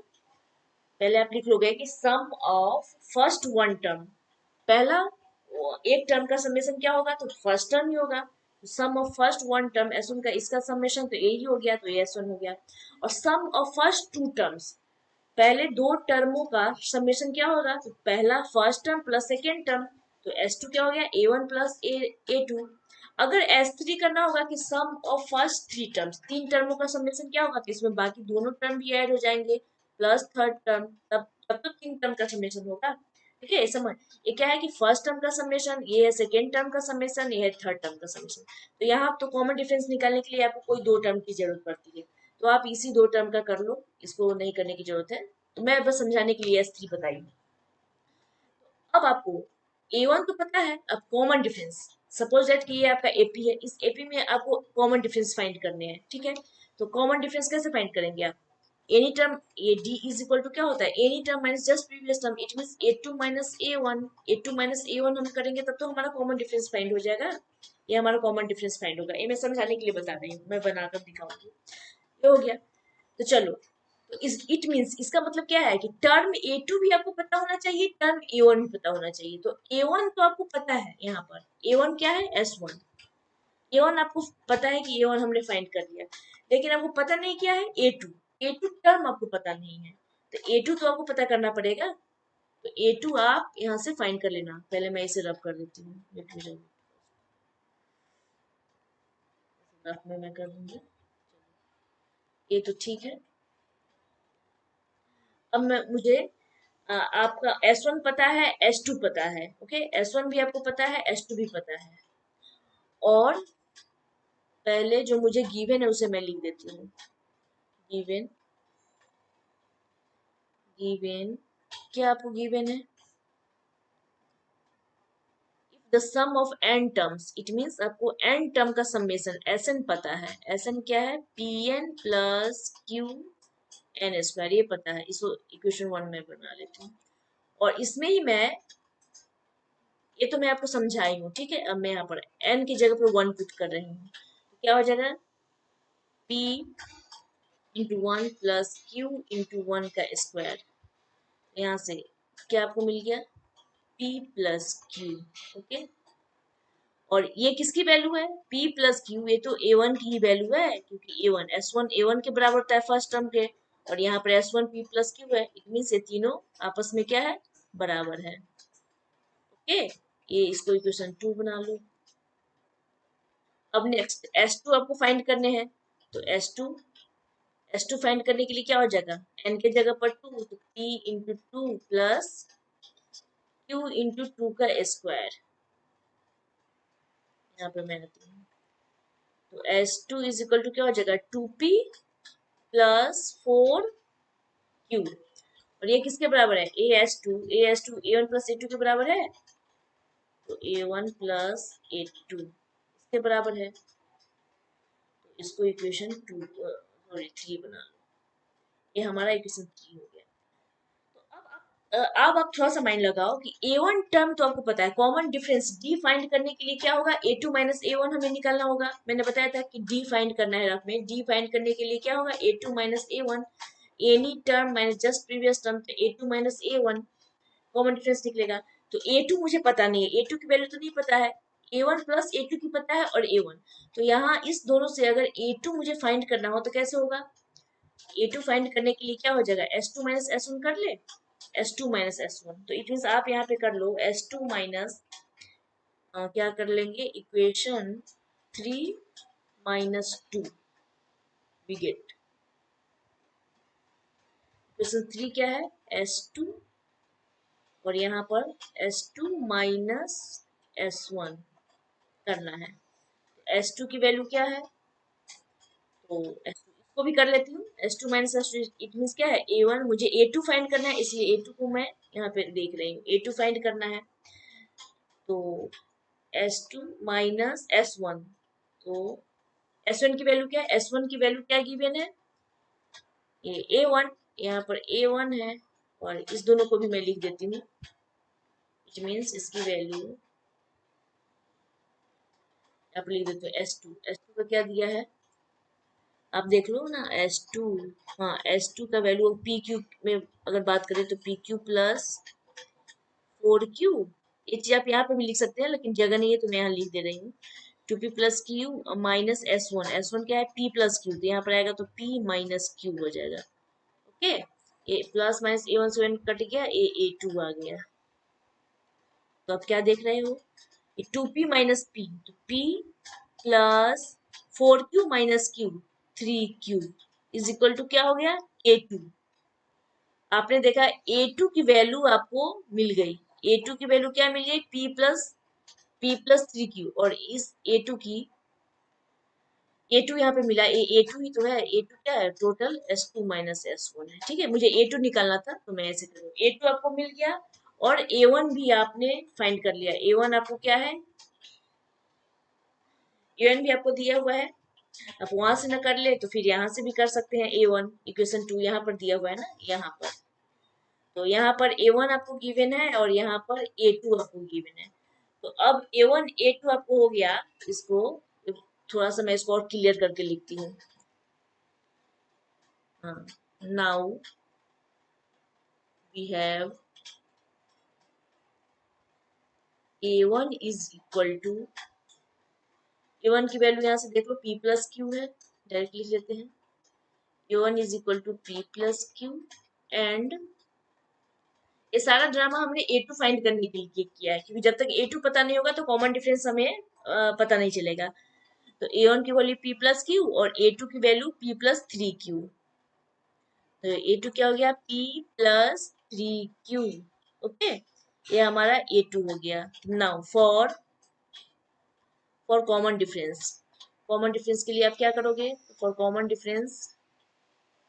पहले आप लिख लोगे कि sum of first one term, पहला एक टर्म का समेशन क्या होगा, तो फर्स्ट टर्म ही होगा, sum of first one term s1 का, इसका समेशन तो a ही हो गया, तो ये s1 हो गया। और सम ऑफ फर्स्ट टू टर्म्स, पहले दो टर्मों का समेशन क्या होगा, तो पहला first term plus second term, तो s2 क्या हो गया, a1 प्लस a2। अगर s3 करना होगा कि sum of first three terms, तीन टर्मों का समेशन क्या होगा, तो इसमें बाकी दोनों टर्म भी ऐड हो जाएंगे प्लस थर्ड टर्म, तब तब तो तीन टर्म का समेशन होगा। ठीक है, समझ, ये क्या है कि फर्स्ट टर्म का समेशन, ये है सेकेंड टर्म का समेशन, ये है थर्ड टर्म का समेशन। तो यहाँ तो कॉमन डिफरेंस निकालने के लिए आपको कोई दो टर्म की जरूरत पड़ती है, तो आप इसी दो टर्म का कर लो, इसको नहीं करने की जरूरत है, तो मैं बस समझाने के लिए S3 बताई। अब आपको A1 तो पता है, अब कॉमन डिफरेंस, सपोज दैट कि ये आपका एपी है, इस एपी में आपको कॉमन डिफरेंस फाइंड करने हैं, ठीक है। तो कॉमन डिफरेंस कैसे फाइंड करेंगे आप, एनी टर्म, ये डी इज इक्वल टू क्या होता है, any term minus just previous term, it means a2 minus a1, a2 minus a1 हम करेंगे तब तो हमारा कॉमन डिफरेंस फाइंड हो जाएगा, ये हमारा कॉमन डिफरेंस फाइंड होगा। ये मैं समझाने के लिए बता रही हूँ, मैं बनाकर दिखाऊंगी। ये हो गया, तो चलो, तो इस इट मीन्स इसका मतलब क्या है कि टर्म a2 भी आपको पता होना चाहिए, टर्म a1 भी पता होना चाहिए। तो a1 तो आपको पता है, यहाँ पर a1 क्या है, s1, a1 आपको पता है कि a1 हमने फाइंड कर लिया, लेकिन आपको पता नहीं क्या है, a2, a2 टर्म आपको पता नहीं है, तो a2 तो आपको पता करना पड़ेगा। तो a2 आप यहाँ से फाइंड कर लेना, पहले मैं इसे रब कर देती हूँ, रफ में मैं कर दूंगी, ये तो ठीक है। अब मैं मुझे आपका S1 पता है, S2 पता है, ओके, S1 भी आपको पता है, S2 भी पता है, और पहले जो मुझे गिवन है उसे मैं लिख देती हूँ, गिवन गिवन क्या आपको गिवन है? The sum of n terms, it means आपको n टर्म का समेशन Sn पता है। Sn क्या है? Pn plus Q n square, ये पता है। इसको इक्वेशन 1 में बना लेती हूँ। और इसमें ही मैं, ये तो मैं आपको समझाई हूँ, ठीक है। अब मैं यहाँ पर n की जगह पर 1 पुट कर रही हूँ। क्या हो जाएगा? P into 1 plus Q into 1 का स्क्वायर। यहाँ से क्या आपको मिल गया? P plus Q। ओके, और ये किसकी वैल्यू है? P प्लस Q, ये तो A1 की ही वैल्यू है, क्योंकि A1 S1 A1 के बराबर होता है फर्स्ट टर्म के, और यहाँ पर S1 P प्लस Q है। इट मीन्स ये तीनों आपस में क्या है? बराबर है। ओके, ये इसको इक्वेशन 2 बना लो। अब नेक्स्ट S2 आपको फाइंड करने हैं, तो S2 फाइंड करने के लिए क्या हो जाएगा? n के जगह पर 2, तो P into 2 plus Q into 2 का स्क्वायर। यहाँ पे मैं रखती हूँ, तो S2 इज इक्वल टू क्या हो जाएगा? 2P plus 4Q। और ये किसके बराबर है? A A1 प्लस A2 के बराबर है, तो A1 प्लस A2 इसके बराबर है। तो इसको इक्वेशन 3 बना लो। ये हमारा इक्वेशन 3 हो गया। अब आप थोड़ा सा माइंड लगाओ कि A1 टर्म तो आपको पता है, कॉमन डिफरेंस D फाइंड करने के लिए क्या होगा? A2 माइनस A1 हमें निकालना होगा। मैंने बताया था कि D फाइंड करना है, रफ में D फाइंड करने के लिए क्या होगा? A2 minus A1, any term minus just previous term, तो A2 minus A1 common difference निकलेगा। तो A2 मुझे पता नहीं है, A2 की वैल्यू तो नहीं पता है, A1 प्लस A2 की पता है, और A1। तो यहाँ इस दोनों से अगर A2 मुझे फाइंड करना हो तो कैसे होगा? A2 फाइंड करने के लिए क्या हो जाएगा? S2 माइनस S1 कर ले, S2 माइनस S1। तो इट मीन्स आप यहाँ पे कर लो S2 माइनस, क्या कर लेंगे? Equation 3 minus 2 we get. Equation 3 क्या है? S2, और यहाँ पर S2 माइनस S1 करना है। S2 की वैल्यू क्या है? तो S2 इसको भी कर लेती हूँ, S2 minus S2, it means क्या है? A1, मुझे A2 फाइंड करना है, इसलिए A2 को मैं यहाँ पे देख रही हूँ, A2 फाइंड करना है। तो S2 माइनस S1, तो S1 की वैल्यू क्या है? S1 की वैल्यू क्या गिवन है? ये A1, यहाँ पर A1 है, और इस दोनों को भी मैं लिख देती हूँ। इट मीन्स इसकी वैल्यू आप लिख देते हो S2 का क्या दिया है? आप देख लो ना, S2, हाँ S2 का वैल्यू PQ में अगर बात करें तो PQ प्लस 4Q। ये चीज आप यहाँ पे भी लिख सकते हैं, लेकिन जगह नहीं है तो मैं यहाँ लिख दे रही हूँ। 2P plus Q minus S1 क्या है? P प्लस Q, तो यहाँ पर आएगा तो P माइनस Q हो जाएगा। ओके, ये प्लस माइनस A1 से 1 कट गया, A2 आ गया। तो आप क्या देख रहे हो? 2P माइनस P, तो P plus 4Q minus Q 3Q is equal to क्या हो गया? A2। आपने देखा A2 की वैल्यू आपको मिल गई। A2 की वैल्यू क्या मिल गई? P प्लस 3Q, और इस A2 यहाँ पे मिला, A2 ही तो है। A2 क्या है? टोटल S2 माइनस S1 है, ठीक है। मुझे A2 निकालना था, तो मैं ऐसे करूँ। A2 आपको मिल गया, और A1 भी आपने फाइंड कर लिया। A1 आपको क्या है? A1 भी आपको दिया हुआ है। आप वहां से न कर ले तो फिर यहाँ से भी कर सकते हैं। A1 इक्वेशन 2 यहाँ पर दिया हुआ है ना, यहाँ पर। तो यहाँ पर A1 आपको गिवन है, और यहाँ पर A2 आपको गिवन है। तो अब A1 A2 आपको हो गया। इसको थोड़ा सा मैं इसको और क्लियर करके लिखती हूँ। हाँ, now we have A1 is equal to, A1 की वैल्यू यहाँ से देख लो, P प्लस Q है, डायरेक्ट लिख लेते हैं। A1 is equal to P plus Q, and ये सारा ड्रामा हमने A2 फाइंड करने के लिए किया है, क्योंकि जब तक A2 पता नहीं होगा तो कॉमन डिफरेंस हमें पता नहीं चलेगा। तो A1 की वैल्यू P प्लस Q, और A2 की वैल्यू P प्लस 3Q। तो A2 क्या हो गया? P plus 3Q। ओके, ये हमारा A2 हो गया। नाउ फॉर कॉमन डिफरेंस के लिए आप क्या करोगे? For common difference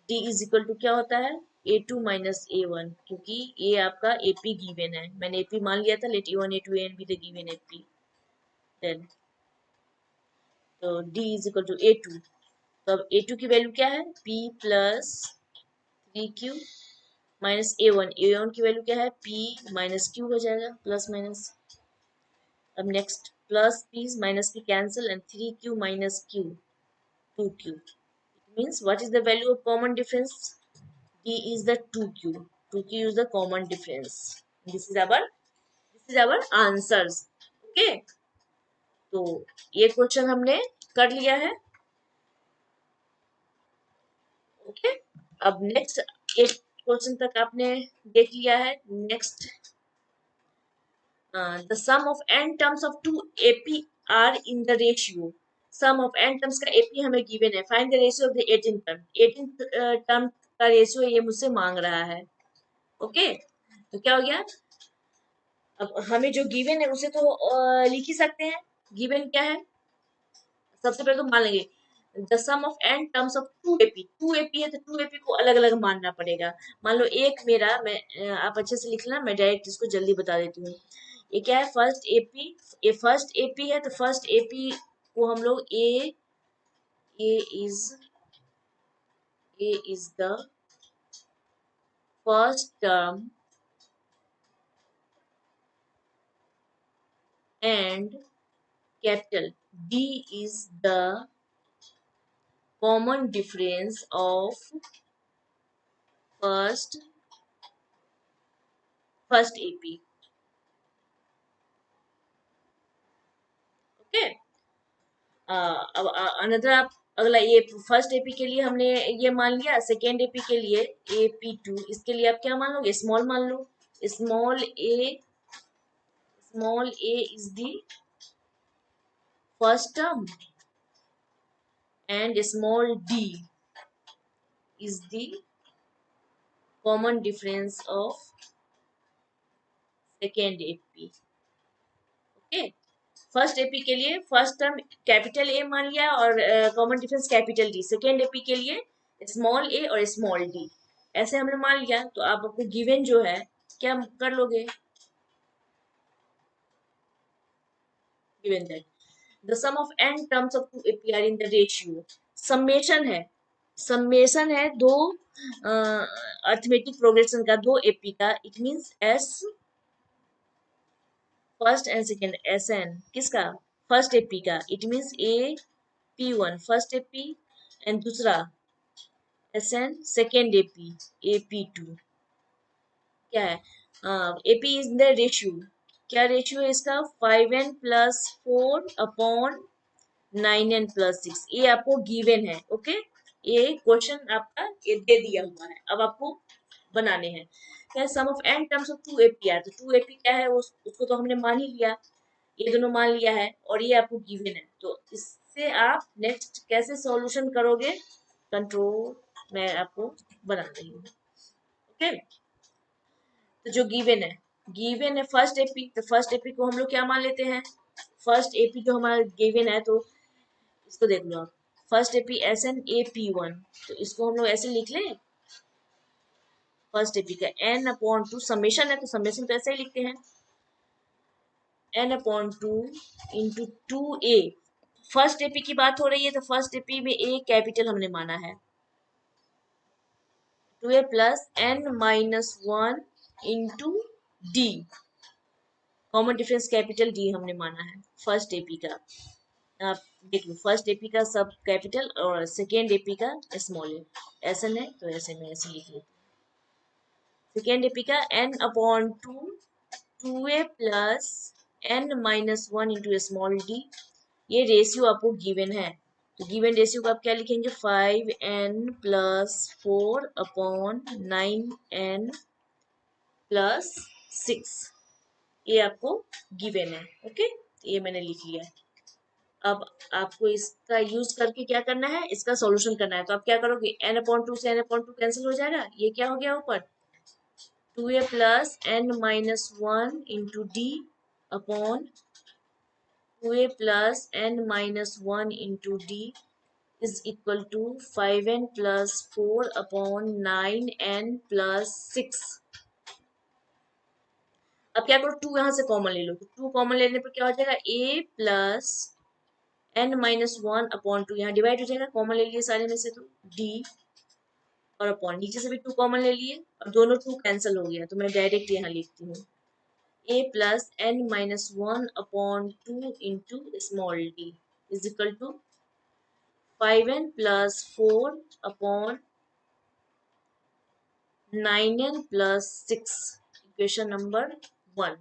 D is equal to क्या होता है? A two minus A one, क्योंकि ये आपका एपी गिवन है, मैंने एपी मान लिया था, let A one A two N be the given AP, then तो D is equal to A two. तो अब ए टू की वैल्यू क्या है, P plus three Q minus A one की वैल्यू क्या है, पी माइनस क्यू हो जाएगा, प्लस माइनस। अब next plus P minus P cancel and three Q minus Q two Q, means what is the value of common difference, d is the 2q, 2q is the common difference, this is our answers, okay। तो ये question हमने कर लिया है, okay. अब next एक question तक आपने देख लिया है, next the sum of n terms of two AP are in the ratio, sum of n terms का AP हमें given है, find the ratio of the 18th term, 18th term का रेशियो ये मुझसे मांग रहा है, ओके। तो क्या हो गया, अब हमें जो गिवन है उसे तो लिख ही सकते हैं, गिवन क्या है, सबसे पहले तो मान लेंगे the sum of N terms of two AP है, तो टू एपी को अलग अलग मानना पड़ेगा। मान लो एक मेरा, मैं आप अच्छे से लिख लेना, मैं डायरेक्ट इसको जल्दी बता देती हूँ। ये क्या है, फर्स्ट एपी, ये फर्स्ट एपी है, तो फर्स्ट एपी को हम लोग A is the first term and capital D is the common difference of first AP, okay। अब अनदर आप अगला, ये फर्स्ट एपी के लिए हमने ये मान लिया, सेकेंड एपी के लिए AP2, इसके लिए आप क्या मान लोगे, स्मॉल मान लो, small A is the first term and small d is the common difference of second AP, okay. First AP के लिए फर्स्ट टर्म कैपिटल ए मान लिया और common difference capital D, second AP के लिए स्मॉल ए और स्मॉल डी, ऐसे हमने मान लिया। तो आप आपको गिवन जो है क्या कर लोगे, given that the sum of N terms of two AP are in the ratio, summation है दो अर्थमेटिक प्रोग्रेशन का, दो एपी का, it means S first and second, S N किसका, फर्स्ट एपी का, it means A P one first AP and दूसरा S N second AP, A P two, क्या है, एपी इज द रेशियो, क्या ratio है इसका, 5n plus 4 upon 9n plus 6, ये आपको गिवन है, ओके। ये क्वेश्चन आपका ये दे दिया हुआ है, अब आपको बनाने हैं। क्या sum of N terms of two AP है, तो टू एपी क्या है, उसको तो हमने मान ही लिया, ये दोनों मान लिया है और ये आपको गिवन है। तो इससे आप नेक्स्ट कैसे सॉल्यूशन करोगे, कंट्रोल मैं आपको बना रही हूँ, ओके। तो जो गिवन है फर्स्ट एपी, तो फर्स्ट एपी को हम लोग क्या मान लेते हैं, फर्स्ट एपी जो हमारा गिवन है, तो इसको देख लो आप, first AP S n A P one, तो इसको हम लोग ऐसे लिख लें, फर्स्ट एपी का एन अपॉन टू, समेशन है तो समेशन तो ऐसे ही लिखते हैं, n upon two into two a, first AP की बात हो रही है तो फर्स्ट एपी में ए कैपिटल हमने माना है, 2a plus N minus one into D, common difference capital D हमने माना है फर्स्ट एपी का। आप देख लो, फर्स्ट एपी का सब कैपिटल और सेकेंड एपी का स्मॉल है, ऐसा है तो ऐसे में ऐसे लिख लेते, सेकेंड एपी का n upon two a plus N minus one into small d, ये रेशियो आपको गिवन है, तो गिवन रेशियो को आप क्या लिखेंगे, 5n plus 4 upon 9n plus 6, ये आपको गिवन है, ओके। ये मैंने लिख लिया। अब आपको इसका यूज करके क्या करना है, इसका सॉल्यूशन करना है, तो आप क्या करोगे, n अपॉन टू से n अपॉन टू कैंसिल हो जाएगा, ये क्या हो गया ऊपर, 2a plus N minus one into D upon 2a plus N minus one into D is equal to 5n plus 4 upon 9n plus 6। अब क्या करो, 2 यहाँ से कॉमन ले लो, तो 2 कॉमन लेने पर क्या हो जाएगा, a plus n minus 1 upon 2, यहाँ डिवाइड हो जाएगा, कॉमन ले लिए सारे में से, तो d और अपॉन नीचे से भी 2 कॉमन ले लिए, और दोनों 2 कैंसिल हो गया, तो मैं डायरेक्ट यहाँ लिखती हूँ a plus n minus 1 upon 2 into small d is equal to 5n plus 4 upon 9n plus 6, equation number 1।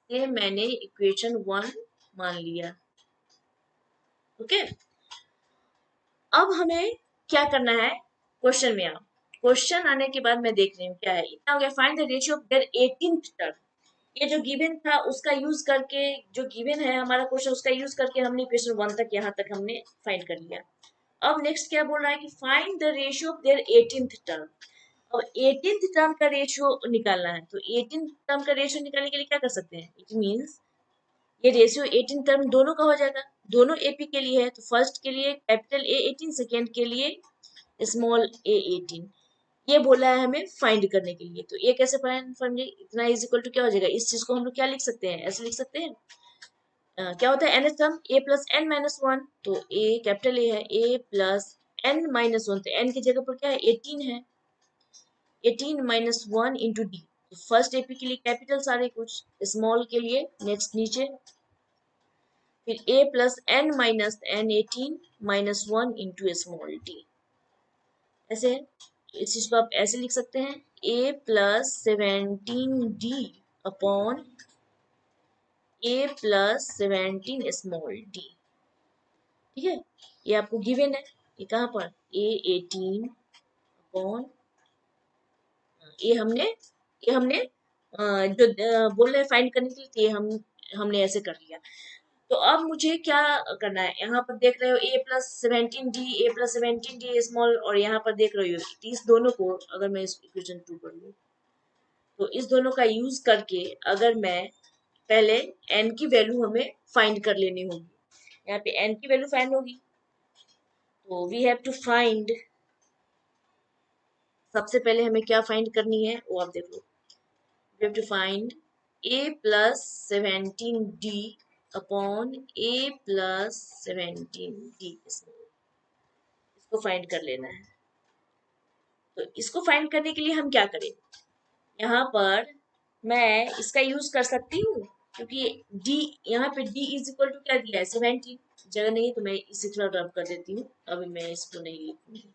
ये मैंने इक्वेशन 1 मान लिया। ओके, अब हमें क्या करना है, क्वेश्चन में आओ। क्वेश्चन आने के बाद मैं देख रही हूँ क्या है, इतना हो गया, find the ratio of their 18th term. ये जो गिवन था उसका यूज करके, जो गिवन है हमारा क्वेश्चन, उसका यूज करके हमने इक्वेशन 1 तक, यहाँ तक हमने फाइंड कर लिया। अब नेक्स्ट क्या बोल रहा है कि find the ratio of their 18th term. अब 18th टर्म का रेशियो निकालना है, तो 18th टर्म का रेशियो निकालने के लिए क्या कर सकते हैं, इट मींस ये रेशियो 18 टर्म दोनों का हो जाएगा, दोनों एपी के लिए है, तो फर्स्ट के लिए कैपिटल ए 18, सेकेंड के लिए स्मॉल ए 18। ये बोला है हमें फाइंड करने के लिए, तो ये कैसे फाइंड समझे, इतना इज इक्वल टू क्या हो जाएगा, इस चीज को हम लोग क्या लिख सकते हैं, ऐसे लिख सकते हैं, क्या होता है nth term a plus N minus 1, तो a कैपिटल ए है, a प्लस एन माइनस 1, तो n की जगह पर क्या है 18 है, 18 minus 1 into D, first AP के लिए कैपिटल सारे कुछ, स्मॉल के लिए नेक्स्ट नीचे, फिर a plus N minus N 18 minus 1 into small D, ऐसे है। इस चीज को आप ऐसे लिख सकते हैं, a plus 17d upon a plus 17 small D, ठीक है, ये आपको गिवन है, ये कहाँ पर a 18 अपॉन, ये हमने जो बोल रहे फाइंड करने के लिए, तो ये हमने ऐसे कर लिया। तो अब मुझे क्या करना है, यहाँ पर देख रहे हो a plus 17d, a plus 17d small, और यहाँ पर देख रहे हो, तो इस दोनों को अगर मैं इस इक्वेशन 2 कर लूँ, तो इस दोनों का यूज करके अगर मैं पहले n की वैल्यू हमें फाइंड कर लेनी होगी, यहाँ पे n की वैल्यू फाइंड होगी, तो वी हैव टू फाइंड, सबसे पहले हमें क्या फाइंड करनी है वो आप देख लो, we have to find a plus 17d upon a plus 17d, इसको फाइंड कर लेना है। तो इसको फाइंड करने के लिए हम क्या करें, यहाँ पर मैं इसका यूज कर सकती हूँ, क्योंकि d यहाँ पे d इज इक्वल टू क्या दिया है 17, जगह नहीं तो मैं इसी तरह रब कर देती हूँ, अभी मैं इसको नहीं लिखूंगी।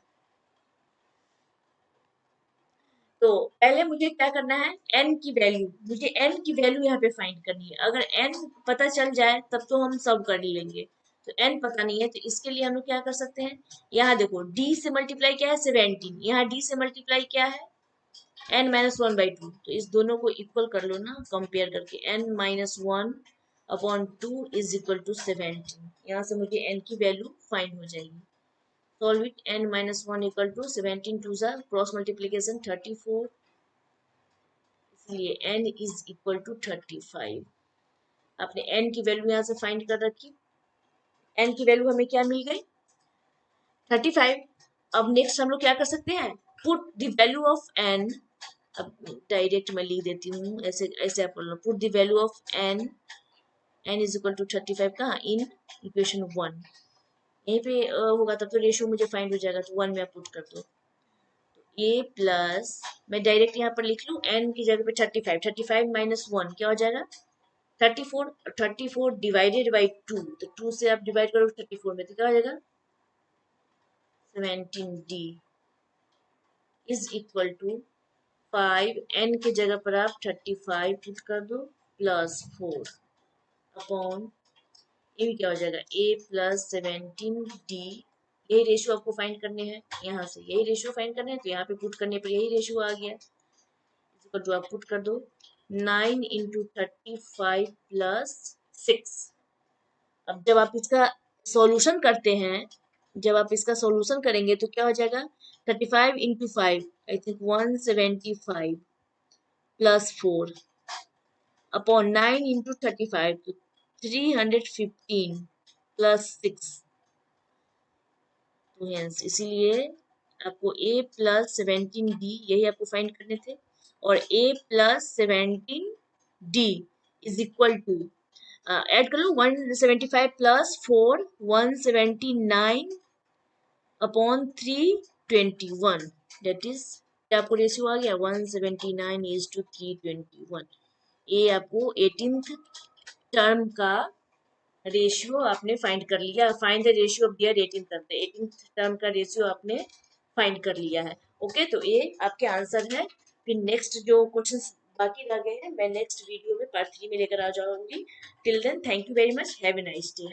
तो पहले मुझे क्या करना है, n की वैल्यू, मुझे n की वैल्यू यहाँ पे फाइंड करनी है, अगर n पता चल जाए तब तो हम सब कर लेंगे, तो n पता नहीं है, तो इसके लिए हम लोग क्या कर सकते हैं, यहाँ देखो d से मल्टीप्लाई क्या है 17, यहाँ d से मल्टीप्लाई क्या है n माइनस 1/2, तो इस दोनों को इक्वल कर लो ना, कंपेयर करके n minus 1 upon 2 is equal to 17, यहाँ से मुझे n की वैल्यू फाइंड हो जाएगी। Solve it, n minus 1 equal to 17 twos are cross multiplication 34, इसलिए n is equal to 35। आपने n की वैल्यू यहाँ से फाइंड कर रखी, n की वैल्यू हमें क्या मिल गई 35। अब नेक्स्ट हम लोग क्या कर सकते हैं, put the value of n, अब डायरेक्ट मैं लिख देती हूँ, ऐसे ऐसे आप लो, put the value of n, n is equal to 35 कहाँ, इन इक्वेशन 1, यहीं पे होगा तब तो रेशियो मुझे फाइंड हो जाएगा, तो 1 में आप पुट कर दो, a प्लस, मैं डायरेक्ट यहाँ पर लिख लूँ n की जगह पे 35, 35 माइनस 1 क्या हो जाएगा 34, 34 डिवाइडेड बाई 2, तो 2 से आप डिवाइड करोगे 34 में, तो क्या हो जाएगा 17d is equal to 5, n की जगह पर आप 35 पुट कर दो प्लस 4 अपॉन, ये भी क्या हो जाएगा a प्लस 17d, यही रेशियो आपको फाइंड करने हैं, यहाँ से यही रेशियो फाइंड करने हैं, तो यहाँ पे पुट करने पर यही रेशियो आ गया, इसको जो आप पुट कर दो 9 इंटू 35 प्लस 6। अब जब आप इसका सॉल्यूशन करते हैं, जब आप इसका सॉल्यूशन करेंगे तो क्या हो जाएगा 35 into 5 I think 175 plus 4 upon 9 into 35 तो 315 प्लस 6, हेंस इसीलिए आपको a प्लस 17d यही आपको फाइंड करने थे, और a plus 17d is equal to add कर लो 175 प्लस 4 179 अपॉन 321 दैट इज आपको रेशियो आ गया 179:321। ये आपको 18th टर्म का रेशियो आपने फाइंड कर लिया। Find the ratio of their 18th term, 18th term का रेशियो आपने फाइंड कर लिया है। ओके, तो ये आपके आंसर है। फिर नेक्स्ट जो क्वेश्चंस बाकी रह गए हैं मैं नेक्स्ट वीडियो में पार्ट 3 में लेकर आ जाऊंगी। Till then thank you very much, have a nice day.